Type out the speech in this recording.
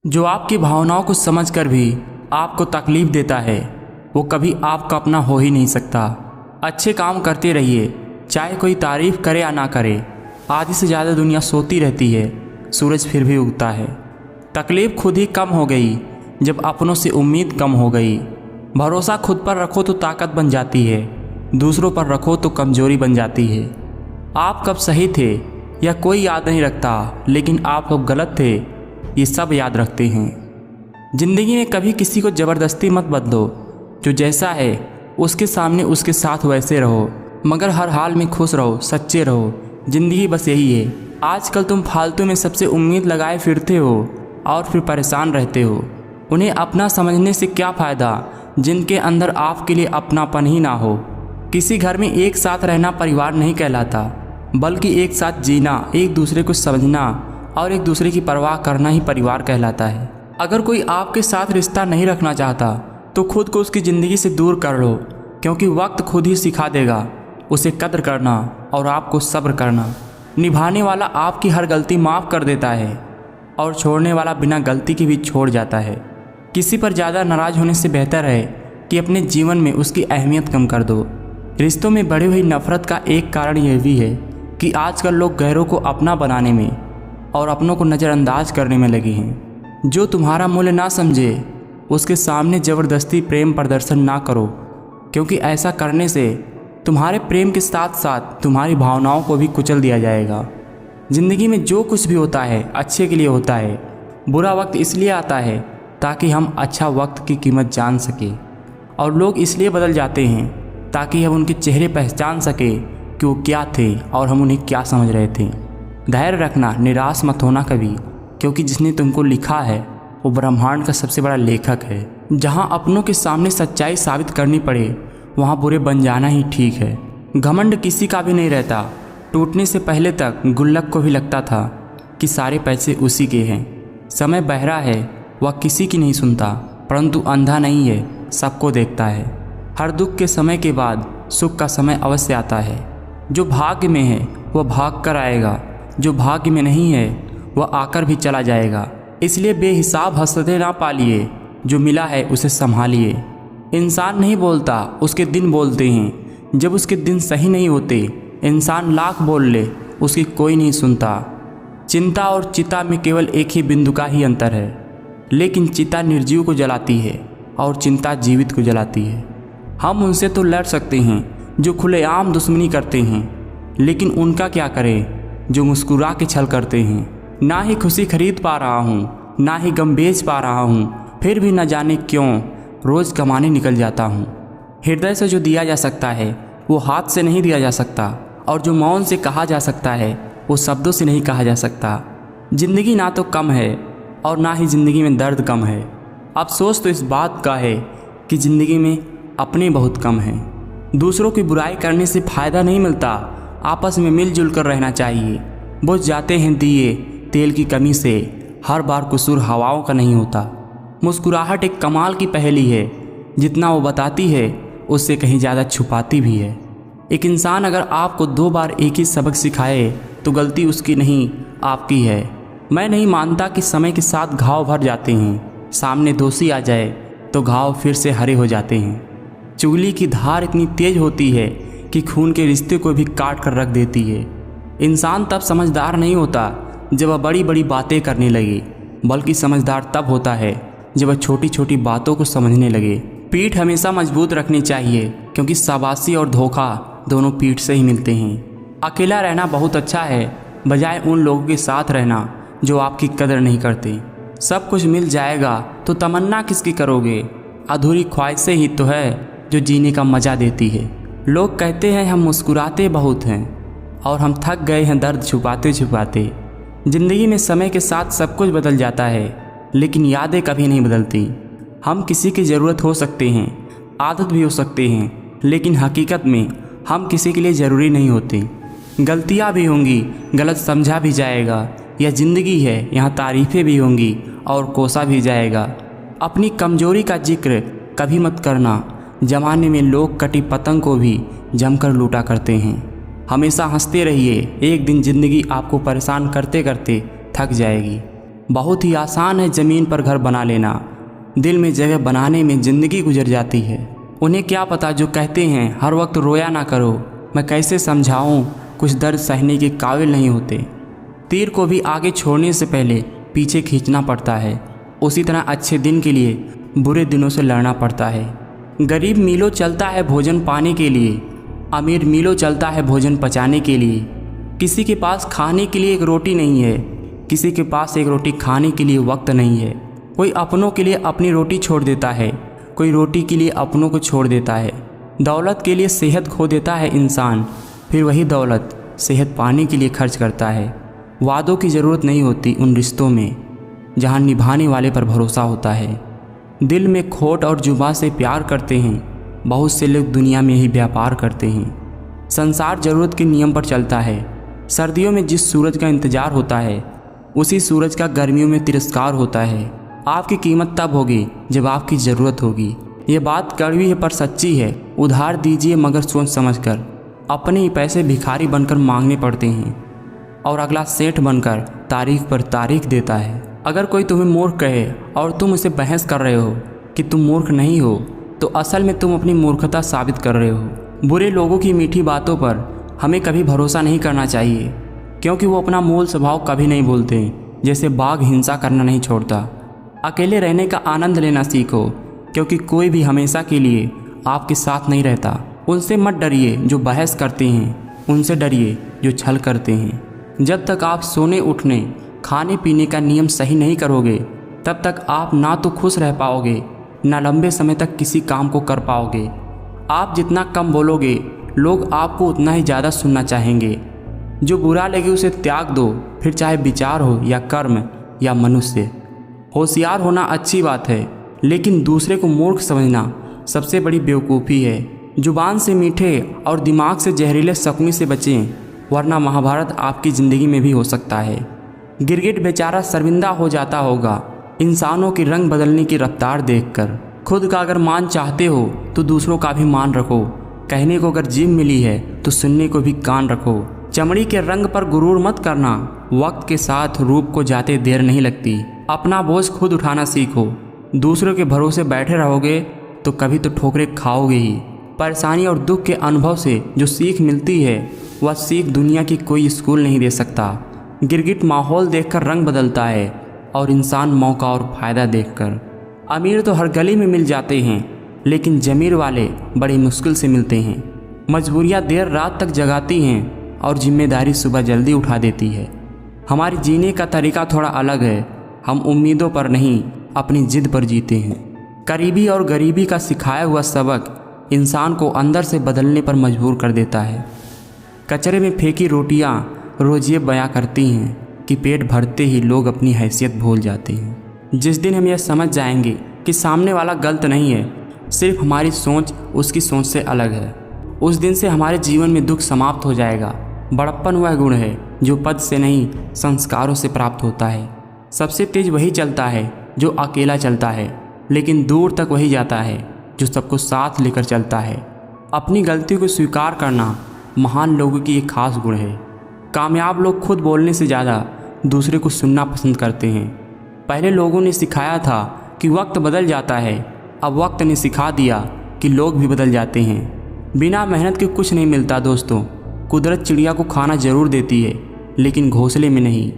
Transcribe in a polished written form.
जो आपकी भावनाओं को समझकर भी आपको तकलीफ देता है वो कभी आपका अपना हो ही नहीं सकता। अच्छे काम करते रहिए, चाहे कोई तारीफ करे या ना करे। आधी से ज़्यादा दुनिया सोती रहती है, सूरज फिर भी उगता है। तकलीफ खुद ही कम हो गई जब अपनों से उम्मीद कम हो गई। भरोसा खुद पर रखो तो ताकत बन जाती है, दूसरों पर रखो तो कमज़ोरी बन जाती है। आप कब सही थे यह कोई याद नहीं रखता, लेकिन आप कब गलत थे ये सब याद रखते हैं। ज़िंदगी में कभी किसी को ज़बरदस्ती मत बदलो, जो जैसा है उसके सामने उसके साथ वैसे रहो, मगर हर हाल में खुश रहो, सच्चे रहो। ज़िंदगी बस यही है। आजकल तुम फालतू में सबसे उम्मीद लगाए फिरते हो और फिर परेशान रहते हो। उन्हें अपना समझने से क्या फ़ायदा जिनके अंदर आपके लिए अपनापन ही ना हो। किसी घर में एक साथ रहना परिवार नहीं कहलाता, बल्कि एक साथ जीना, एक दूसरे को समझना और एक दूसरे की परवाह करना ही परिवार कहलाता है। अगर कोई आपके साथ रिश्ता नहीं रखना चाहता तो खुद को उसकी ज़िंदगी से दूर कर लो, क्योंकि वक्त खुद ही सिखा देगा उसे कद्र करना और आपको सब्र करना। निभाने वाला आपकी हर गलती माफ़ कर देता है और छोड़ने वाला बिना गलती के भी छोड़ जाता है। किसी पर ज़्यादा नाराज़ होने से बेहतर है कि अपने जीवन में उसकी अहमियत कम कर दो। रिश्तों में बढ़ी हुई नफ़रत का एक कारण यह भी है कि आजकल लोग गैरों को अपना बनाने में और अपनों को नज़रअंदाज करने में लगे हैं। जो तुम्हारा मूल्य ना समझे उसके सामने ज़बरदस्ती प्रेम प्रदर्शन ना करो, क्योंकि ऐसा करने से तुम्हारे प्रेम के साथ साथ तुम्हारी भावनाओं को भी कुचल दिया जाएगा। ज़िंदगी में जो कुछ भी होता है अच्छे के लिए होता है। बुरा वक्त इसलिए आता है ताकि हम अच्छा वक्त की कीमत जान सके, और लोग इसलिए बदल जाते हैं ताकि हम उनके चेहरे पहचान सके कि वो क्या थे और हम उन्हें क्या समझ रहे थे। धैर्य रखना, निराश मत होना कभी, क्योंकि जिसने तुमको लिखा है वो ब्रह्मांड का सबसे बड़ा लेखक है। जहाँ अपनों के सामने सच्चाई साबित करनी पड़े वहाँ बुरे बन जाना ही ठीक है। घमंड किसी का भी नहीं रहता। टूटने से पहले तक गुल्लक को भी लगता था कि सारे पैसे उसी के हैं। समय बहरा है, वह किसी की नहीं सुनता, परंतु अंधा नहीं है, सबको देखता है। हर दुख के समय के बाद सुख का समय अवश्य आता है। जो भाग्य में है वह भाग कर आएगा, जो भाग्य में नहीं है वह आकर भी चला जाएगा। इसलिए बेहिसाब हसरतें ना पालिए, जो मिला है उसे संभालिए। इंसान नहीं बोलता, उसके दिन बोलते हैं। जब उसके दिन सही नहीं होते इंसान लाख बोल ले, उसकी कोई नहीं सुनता। चिंता और चिता में केवल एक ही बिंदु का ही अंतर है, लेकिन चिता निर्जीव को जलाती है और चिंता जीवित को जलाती है। हम उनसे तो लड़ सकते हैं जो खुलेआम दुश्मनी करते हैं, लेकिन उनका क्या करें जो मुस्कुरा के छल करते हैं। ना ही खुशी खरीद पा रहा हूँ, ना ही गम बेच पा रहा हूँ, फिर भी न जाने क्यों रोज़ कमाने निकल जाता हूँ। हृदय से जो दिया जा सकता है वो हाथ से नहीं दिया जा सकता, और जो मौन से कहा जा सकता है वो शब्दों से नहीं कहा जा सकता। ज़िंदगी ना तो कम है और ना ही ज़िंदगी में दर्द कम है। अफसोस तो इस बात का है कि ज़िंदगी में अपने बहुत कम हैं। दूसरों की बुराई करने से फ़ायदा नहीं मिलता, आपस में मिलजुल कर रहना चाहिए। बुझ जाते हैं दिए तेल की कमी से, हर बार कसूर हवाओं का नहीं होता। मुस्कुराहट एक कमाल की पहेली है, जितना वो बताती है उससे कहीं ज़्यादा छुपाती भी है। एक इंसान अगर आपको 2 बार एक ही सबक सिखाए तो गलती उसकी नहीं आपकी है। मैं नहीं मानता कि समय के साथ घाव भर जाते हैं, सामने दोषी आ जाए तो घाव फिर से हरे हो जाते हैं। चुगली की धार इतनी तेज होती है कि खून के रिश्ते को भी काट कर रख देती है। इंसान तब समझदार नहीं होता जब वह बड़ी बड़ी बातें करने लगे, बल्कि समझदार तब होता है जब वह छोटी छोटी बातों को समझने लगे। पीठ हमेशा मजबूत रखनी चाहिए, क्योंकि शाबाशी और धोखा दोनों पीठ से ही मिलते हैं। अकेला रहना बहुत अच्छा है, बजाय उन लोगों के साथ रहना जो आपकी कदर नहीं करते। सब कुछ मिल जाएगा तो तमन्ना किसकी करोगे? अधूरी ख्वाहिशें ही तो है जो जीने का मज़ा देती है। लोग कहते हैं हम मुस्कुराते बहुत हैं, और हम थक गए हैं दर्द छुपाते छुपाते। ज़िंदगी में समय के साथ सब कुछ बदल जाता है, लेकिन यादें कभी नहीं बदलती। हम किसी की ज़रूरत हो सकते हैं, आदत भी हो सकते हैं, लेकिन हकीकत में हम किसी के लिए ज़रूरी नहीं होते। गलतियाँ भी होंगी, गलत समझा भी जाएगा। यह ज़िंदगी है, यहाँ तारीफ़ें भी होंगी और कोसा भी जाएगा। अपनी कमज़ोरी का जिक्र कभी मत करना। ज़माने में लोग कटी पतंग को भी जमकर लूटा करते हैं। हमेशा हंसते रहिए, एक दिन ज़िंदगी आपको परेशान करते करते थक जाएगी। बहुत ही आसान है ज़मीन पर घर बना लेना, दिल में जगह बनाने में ज़िंदगी गुजर जाती है। उन्हें क्या पता जो कहते हैं हर वक्त रोया ना करो, मैं कैसे समझाऊं कुछ दर्द सहने के काबिल नहीं होते। तीर को भी आगे छोड़ने से पहले पीछे खींचना पड़ता है, उसी तरह अच्छे दिन के लिए बुरे दिनों से लड़ना पड़ता है। गरीब मीलों चलता है भोजन पाने के लिए, अमीर मीलों चलता है भोजन पचाने के लिए। किसी के पास खाने के लिए एक रोटी नहीं है, किसी के पास एक रोटी खाने के लिए वक्त नहीं है। कोई अपनों के लिए अपनी रोटी छोड़ देता है, कोई रोटी के लिए अपनों को छोड़ देता है। दौलत के लिए सेहत खो देता है इंसान, फिर वही दौलत सेहत पाने के लिए खर्च करता है। वादों की ज़रूरत नहीं होती उन रिश्तों में जहाँ निभाने वाले पर भरोसा होता है। दिल में खोट और जुबां से प्यार करते हैं, बहुत से लोग दुनिया में ही व्यापार करते हैं। संसार ज़रूरत के नियम पर चलता है। सर्दियों में जिस सूरज का इंतज़ार होता है उसी सूरज का गर्मियों में तिरस्कार होता है। आपकी कीमत तब होगी जब आपकी ज़रूरत होगी। ये बात कड़वी है पर सच्ची है। उधार दीजिए मगर सोच समझकर, अपने ही पैसे भिखारी बनकर मांगने पड़ते हैं और अगला सेठ बनकर तारीख पर तारीख देता है। अगर कोई तुम्हें मूर्ख कहे और तुम उसे बहस कर रहे हो कि तुम मूर्ख नहीं हो, तो असल में तुम अपनी मूर्खता साबित कर रहे हो। बुरे लोगों की मीठी बातों पर हमें कभी भरोसा नहीं करना चाहिए, क्योंकि वो अपना मूल स्वभाव कभी नहीं भूलते। जैसे बाघ हिंसा करना नहीं छोड़ता। अकेले रहने का आनंद लेना सीखो, क्योंकि कोई भी हमेशा के लिए आपके साथ नहीं रहता। उनसे मत डरिए जो बहस करते हैं, उनसे डरिए जो छल करते हैं। जब तक आप सोने उठने खाने पीने का नियम सही नहीं करोगे, तब तक आप ना तो खुश रह पाओगे, ना लंबे समय तक किसी काम को कर पाओगे। आप जितना कम बोलोगे, लोग आपको उतना ही ज़्यादा सुनना चाहेंगे। जो बुरा लगे उसे त्याग दो, फिर चाहे विचार हो या कर्म या मनुष्य। होशियार होना अच्छी बात है, लेकिन दूसरे को मूर्ख समझना सबसे बड़ी बेवकूफ़ी है। जुबान से मीठे और दिमाग से जहरीले शकुनी से बचें, वरना महाभारत आपकी ज़िंदगी में भी हो सकता है। गिरगिट बेचारा शर्मिंदा हो जाता होगा इंसानों की रंग बदलने की रफ्तार देखकर। खुद का अगर मान चाहते हो तो दूसरों का भी मान रखो। कहने को अगर जीभ मिली है तो सुनने को भी कान रखो। चमड़ी के रंग पर गुरूर मत करना, वक्त के साथ रूप को जाते देर नहीं लगती। अपना बोझ खुद उठाना सीखो। दूसरों के भरोसे बैठे रहोगे तो कभी तो ठोकरें खाओगे ही। परेशानी और दुख के अनुभव से जो सीख मिलती है वह सीख दुनिया की कोई स्कूल नहीं दे सकता। गिरगिट माहौल देखकर रंग बदलता है और इंसान मौका और फ़ायदा देखकर। अमीर तो हर गली में मिल जाते हैं, लेकिन ज़मीर वाले बड़ी मुश्किल से मिलते हैं। मजबूरियाँ देर रात तक जगाती हैं और जिम्मेदारी सुबह जल्दी उठा देती है। हमारी जीने का तरीका थोड़ा अलग है। हम उम्मीदों पर नहीं, अपनी जिद पर जीते हैं। करीबी और गरीबी का सिखाया हुआ सबक इंसान को अंदर से बदलने पर मजबूर कर देता है। कचरे में फेंकी रोटियां रोज ये बयां करती हैं कि पेट भरते ही लोग अपनी हैसियत भूल जाते हैं। जिस दिन हम यह समझ जाएंगे कि सामने वाला गलत नहीं है, सिर्फ हमारी सोच उसकी सोच से अलग है, उस दिन से हमारे जीवन में दुख समाप्त हो जाएगा। बड़प्पन वह गुण है जो पद से नहीं संस्कारों से प्राप्त होता है। सबसे तेज वही चलता है जो अकेला चलता है, लेकिन दूर तक वही जाता है जो सबको साथ लेकर चलता है। अपनी गलती को स्वीकार करना महान लोगों की एक खास गुण है। कामयाब लोग खुद बोलने से ज़्यादा दूसरे को सुनना पसंद करते हैं। पहले लोगों ने सिखाया था कि वक्त बदल जाता है, अब वक्त ने सिखा दिया कि लोग भी बदल जाते हैं। बिना मेहनत के कुछ नहीं मिलता दोस्तों। कुदरत चिड़िया को खाना ज़रूर देती है, लेकिन घोंसले में नहीं।